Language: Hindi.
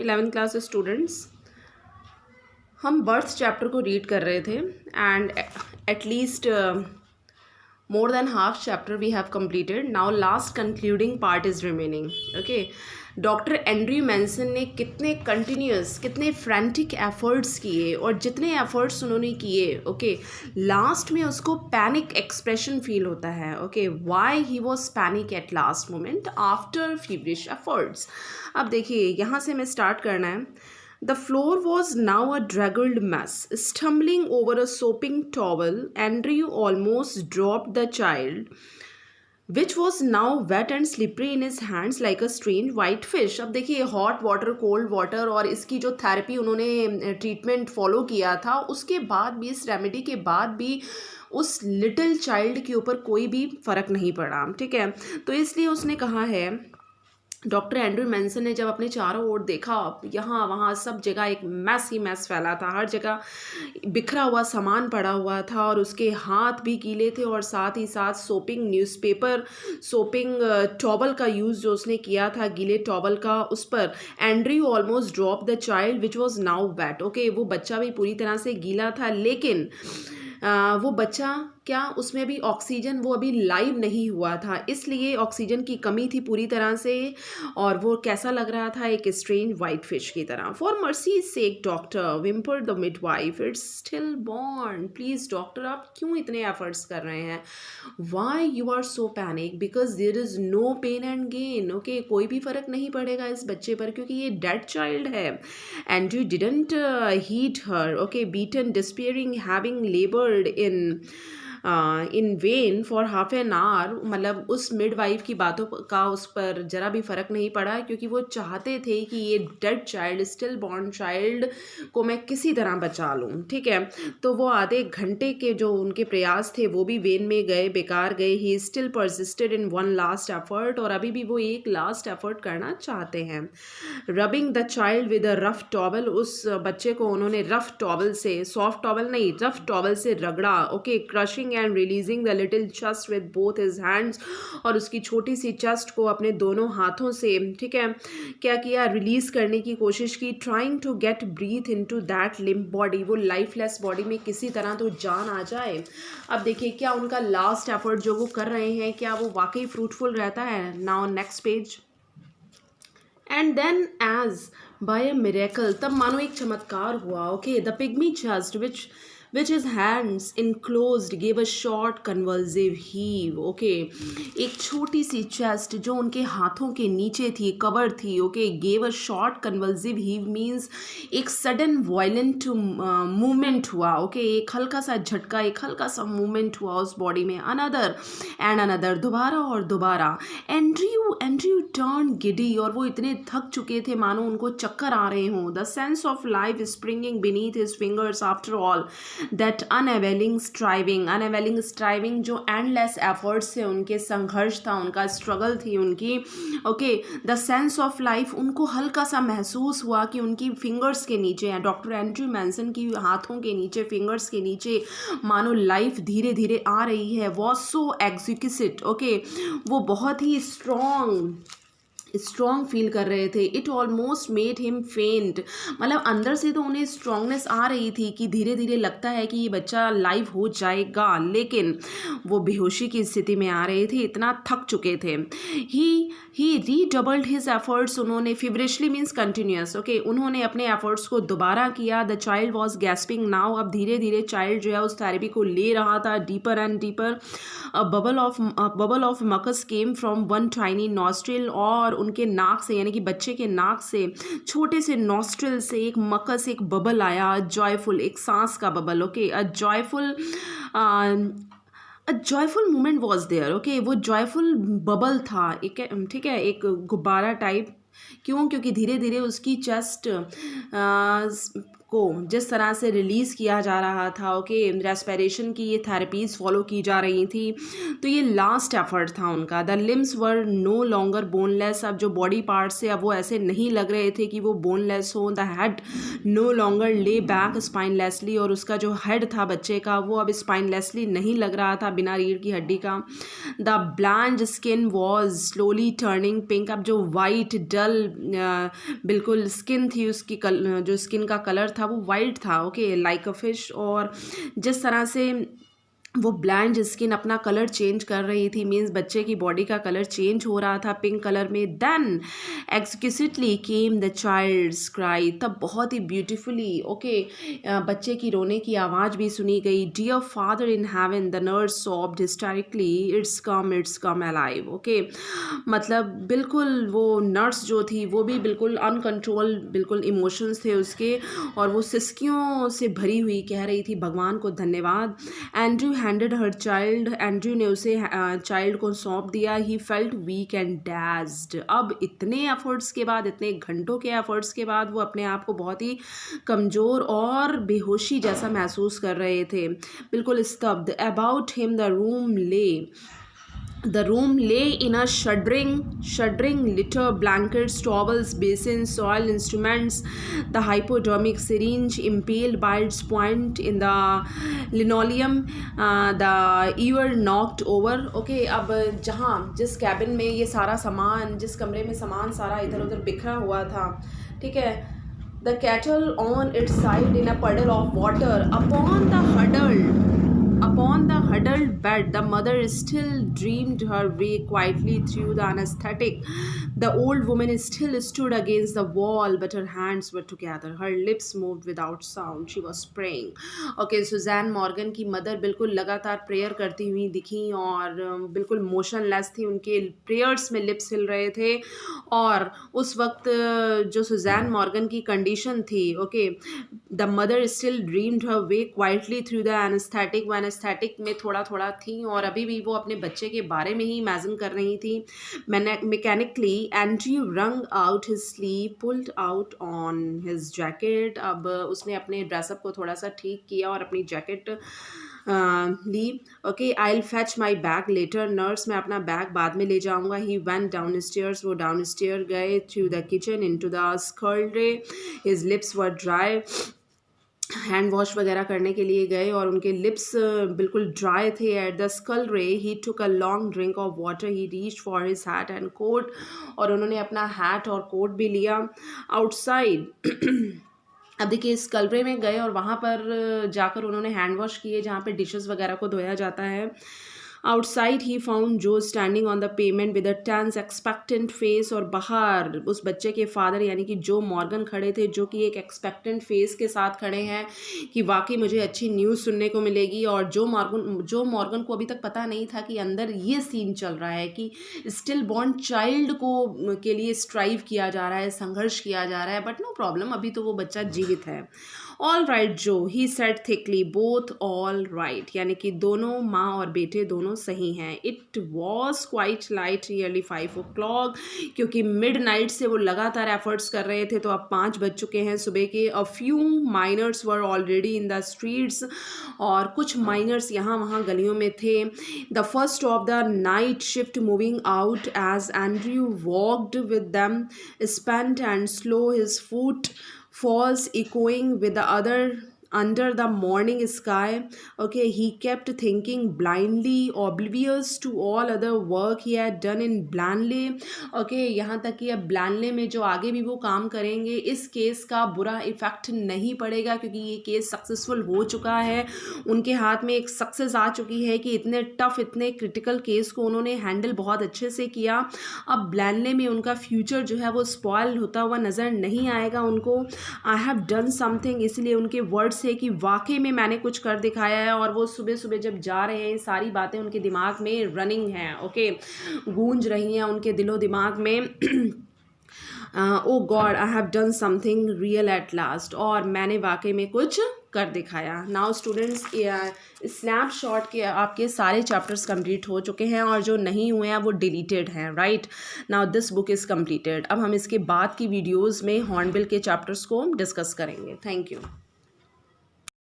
11th क्लास स्टूडेंट्स, हम बर्थ चैप्टर को रीड कर रहे थे and at least more than half chapter we have completed. Now last concluding part is remaining. Okay, doctor Andrew Manson ने कितने कंटिन्यूस, कितने फ्रेंटिक एफर्ट्स किए और जितने एफर्ट्स उन्होंने किए, ओके, लास्ट में उसको पैनिक एक्सप्रेशन फील होता है. Okay, why he was panic at last moment after feverish efforts. अब देखिए यहाँ से हमें स्टार्ट करना है. The floor was now a draggled mess. Stumbling over a soaping towel, Andrew almost dropped the child, which was now wet and slippery in his hands like a strange white fish. अब देखिए हॉट वाटर, कोल्ड वाटर और इसकी जो थेरेपी उन्होंने ट्रीटमेंट फॉलो किया था, उसके बाद भी, इस रेमेडी के बाद भी उस लिटिल चाइल्ड के ऊपर कोई भी फ़र्क नहीं पड़ा. ठीक है, तो इसलिए उसने कहा है, डॉक्टर एंड्रयू मैनसन ने जब अपने चारों ओर देखा, यहाँ वहाँ सब जगह एक मैस ही मैस फैला था, हर जगह बिखरा हुआ सामान पड़ा हुआ था और उसके हाथ भी गीले थे और साथ ही साथ सोपिंग टॉवल का यूज़ जो उसने किया था, गीले टॉवल का, उस पर Andrew almost drop the child which was now wet. Okay, वो बच्चा भी पूरी तरह से गीला था, लेकिन वो बच्चा क्या, उसमें भी ऑक्सीजन, वो अभी लाइव नहीं हुआ था, इसलिए ऑक्सीजन की कमी थी पूरी तरह से और वो कैसा लग रहा था, एक स्ट्रेंज वाइट फिश की तरह. For mercy sake doctor, whimpered the midwife, it's stillborn. Please doctor, आप क्यों इतने एफर्ट्स कर रहे हैं? Why you are so panic? Because there is no pain and gain. Okay, कोई भी फ़र्क नहीं पड़ेगा इस बच्चे पर क्योंकि ये डेड चाइल्ड है. Andrew didn't heed her. Okay, beaten, despairing, having laboured in vain for half an hour. मतलब उस मिडवाइफ की बातों का उस पर ज़रा भी फ़र्क नहीं पड़ा क्योंकि वो चाहते थे कि ये dead child, still born child को मैं किसी तरह बचा लूँ. ठीक है, तो वो आधे घंटे के जो उनके प्रयास थे वो भी वेन में गए, बेकार गए. He still persisted in one last effort, और अभी भी वो एक लास्ट एफर्ट करना चाहते हैं. Rubbing the child with a rough towel, उस बच्चे को उन्होंने रफ टॉवल से, सॉफ्ट टॉवल नहीं, रफ टॉवल से रगड़ा. Okay, crushing and releasing the little chest with both his hands, और उसकी छोटी सी चेस्ट को अपने दोनों हाथों से, ठीक है, क्या किया, रिलीज करने की कोशिश की. Trying to get breath into that limp body, वो लाइफलेस बॉडी में किसी तरह तो जान आ जाए. अब देखिए क्या उनका लास्ट एफर्ट जो वो कर रहे हैं, क्या वो वाकई फ्रूटफुल रहता है. Now next page. And then as by a miracle, तब मानो एक चमत्कार हुआ. Okay, the pygmy chest which his hands enclosed gave a short convulsive heave. Okay, एक छोटी सी चेस्ट जो उनके हाथों के नीचे थी, कवर थी. Okay, gave a short convulsive heave means एक सडन वायलेंट मूवमेंट हुआ. ओके, एक हल्का सा झटका, एक हल्का सा मूवमेंट हुआ उस बॉडी में. अनदर एंड अनदर, दोबारा और दोबारा. एंड्रयू टर्न गिडी, और वो इतने थक चुके थे मानो उनको चक्कर आ रहे हों. The sense of life springing beneath his fingers after all that unavailing striving, जो एंडलेस एफर्ट्स से उनके संघर्ष था, उनका स्ट्रगल थी उनकी. Okay, the sense of life, उनको हल्का सा महसूस हुआ कि उनकी फिंगर्स के नीचे हैं, डॉक्टर एंड्रयू मैनसन की हाथों के नीचे, फिंगर्स के नीचे मानो लाइफ धीरे धीरे आ रही है. Was so एक्जिक्यूसिट. ओके, वो बहुत ही स्ट्रॉन्ग फील कर रहे थे. इट ऑलमोस्ट मेड हिम फेंट, मतलब अंदर से तो उन्हें स्ट्रॉन्गनेस आ रही थी कि धीरे धीरे लगता है कि ये बच्चा लाइव हो जाएगा, लेकिन वो बेहोशी की स्थिति में आ रहे थे, इतना थक चुके थे. ही रीडबल्ड हिज एफर्ट्स, उन्होंने, फिवरिशली मीन्स कंटिन्यूस. ओके, उन्होंने अपने एफर्ट्स को दोबारा किया. The child was gasping now, अब धीरे धीरे चाइल्ड जो है उस थेरेपी को ले रहा था deeper and deeper. A bubble of mucus came from one tiny nostril, और उनके नाक से, यानी कि बच्चे के नाक से, छोटे से नॉस्ट्रिल से एक मकस, एक बबल आया. जॉयफुल, एक सांस का bubble. Okay, a joyful moment was there. Okay, वो जॉयफुल बबल था, एक, ठीक है, एक गुब्बारा टाइप. क्यों? क्योंकि धीरे धीरे उसकी चेस्ट को जिस तरह से रिलीज़ किया जा रहा था, ओके, रेस्पिरेशन की ये थेरेपीज़ फॉलो की जा रही थी, तो ये लास्ट एफर्ट था उनका। The limbs were no longer boneless, अब जो बॉडी पार्ट्स थे अब वो ऐसे नहीं लग रहे थे कि वो बोनलेस हो। The head no longer lay back spinelessly, और उसका जो हेड था बच्चे का वो अब स्पाइनलेसली नहीं लग रहा था, बिना रीढ़ की हड्डी का। The bland skin was slowly turning pink, अब जो वाइट डल बिल्कुल स्किन थी उसकी जो स्किन का कलर था वो वाइट था, ओके, लाइक अ फिश। और जिस तरह से वो ब्लैंड स्किन अपना कलर चेंज कर रही थी, मीन्स बच्चे की बॉडी का कलर चेंज हो रहा था पिंक कलर में। Then exquisitely came the child's cry, तब बहुत ही ब्यूटिफुली, ओके, बच्चे की रोने की आवाज़ भी सुनी गई। Dear father in heaven, the nurse sobbed hysterically, it's come alive, okay, मतलब बिल्कुल वो नर्स जो थी वो भी बिल्कुल अनकंट्रोल, बिल्कुल इमोशंस थे उसके, और वो सिसकियों से भरी हुई कह रही थी भगवान को धन्यवाद। Andrew handed her child, Andrew ने उसे चाइल्ड को सौंप दिया। ही फेल्ट वीक एंड डैज्ड, अब इतने एफर्ट्स के बाद, इतने घंटों के एफर्ट्स के बाद वो अपने आप को बहुत ही कमज़ोर और बेहोशी जैसा महसूस कर रहे थे, बिल्कुल स्तब्ध। About him The room lay in a shuddering litter, blankets, towels, basins, soil instruments, the hypodermic syringe impaled by its point in the linoleum, the ewer knocked over, okay, अब जहाँ जिस कैबिन में ये सारा सामान, जिस कमरे में सामान सारा इधर उधर बिखरा हुआ था, ठीक है, the kettle on its side in a puddle of water, upon the huddled bed, the mother still dreamed her way quietly through the anesthetic. The old woman still stood against the wall, but her hands were together. Her lips moved without sound. She was praying. Okay, Susan Morgan की मदर बिल्कुल लगातार प्रेयर करती हुई दिखी, और बिल्कुल मोशनलेस थी, उनके प्रेयर्स में लिप्स हिल रहे थे। और उस वक्त जो सुजैन मॉर्गन की कंडीशन थी, okay, the mother still dreamed her way quietly through the anaesthetic, वो एनेस्थेटिक में थोड़ा थोड़ा थी, और अभी भी वो अपने बच्चे के बारे में ही इमेजिन कर रही थी। मैकेनिकली एंड्रयू रंग out his sleeve, pulled out on his jacket, अब उसने अपने ड्रेसअप को थोड़ा सा ठीक किया और अपनी जैकेट ली। Okay, I will fetch my bag later, nurse, मैं अपना बैग बाद में ले जाऊंगा। ही वेंट डाउन स्टेयर्स, वो डाउन स्टेयर गए, through the kitchen into the scullery, his lips were dry, hand wash वगैरह करने के लिए गए और उनके लिप्स बिल्कुल ड्राई थे। Eight the scullery he took a long drink of water, he reach for his hat and coat, और उन्होंने अपना हैट और कोट भी लिया। आउटसाइड अब देखिए, स्कलरे में गए और वहाँ पर जाकर उन्होंने हैंड वॉश किए, जहाँ पे डिशेस वगैरह को धोया जाता है। Outside he found Joe standing on the pavement with a tense expectant face, और बाहर उस बच्चे के फादर यानी कि जो मॉर्गन खड़े थे, जो कि एक एक्सपेक्टेंट फेस के साथ खड़े हैं कि वाकई मुझे अच्छी न्यूज़ सुनने को मिलेगी। और जो मॉर्गन को अभी तक पता नहीं था कि अंदर ये सीन चल रहा है कि स्टिल बॉर्न चाइल्ड को के लिए स्ट्राइव किया जा रहा है, संघर्ष किया जा रहा है, बट नो प्रॉब्लम, अभी तो वो बच्चा जीवित है। ऑल राइट जो, he said thickly, both all right, यानी कि दोनों माँ और बेटे दोनों सही हैं। It was quite light, nearly 5 o'clock, क्योंकि मिड नाइट से वो लगातार एफर्ट्स कर रहे थे, तो अब 5 बज चुके हैं सुबह के। A few miners were already in the streets, और कुछ माइनर्स यहाँ वहाँ गलियों में थे। The first of the night shift moving out as Andrew walked with them, spent and slow, his foot falls echoing with the other under the morning sky. Okay, he kept thinking blindly, oblivious to all other work he had done in Blanley. Okay, यहाँ तक कि अब ब्लैनले में जो आगे भी वो काम करेंगे, इस केस का बुरा इफेक्ट नहीं पड़ेगा, क्योंकि ये केस सक्सेसफुल हो चुका है, उनके हाथ में एक सक्सेस आ चुकी है कि इतने टफ, इतने क्रिटिकल केस को उन्होंने हैंडल बहुत अच्छे से किया। अब ब्लैनले में उनका फ्यूचर जो है वो स्पॉइल होता हुआ नज़र नहीं आएगा उनको। आई हैव डन समथिंग, इसलिए उनके वर्ड्स से कि वाकई में मैंने कुछ कर दिखाया है, और वो सुबह सुबह जब जा रहे हैं सारी बातें उनके दिमाग में रनिंग हैं, ओके, गूंज रही हैं उनके दिलो दिमाग में। Oh God, I have done something real at last, और मैंने वाकई में कुछ कर दिखाया। नाउ स्टूडेंट्स, स्नैपशॉट के आपके सारे चैप्टर्स कंप्लीट हो चुके हैं, और जो नहीं हुए हैं वो डिलीटेड हैं, right. Now this book is completed. अब हम इसके बाद की वीडियोज़ में हॉर्नबिल के चैप्टर्स को डिस्कस करेंगे। Thank you.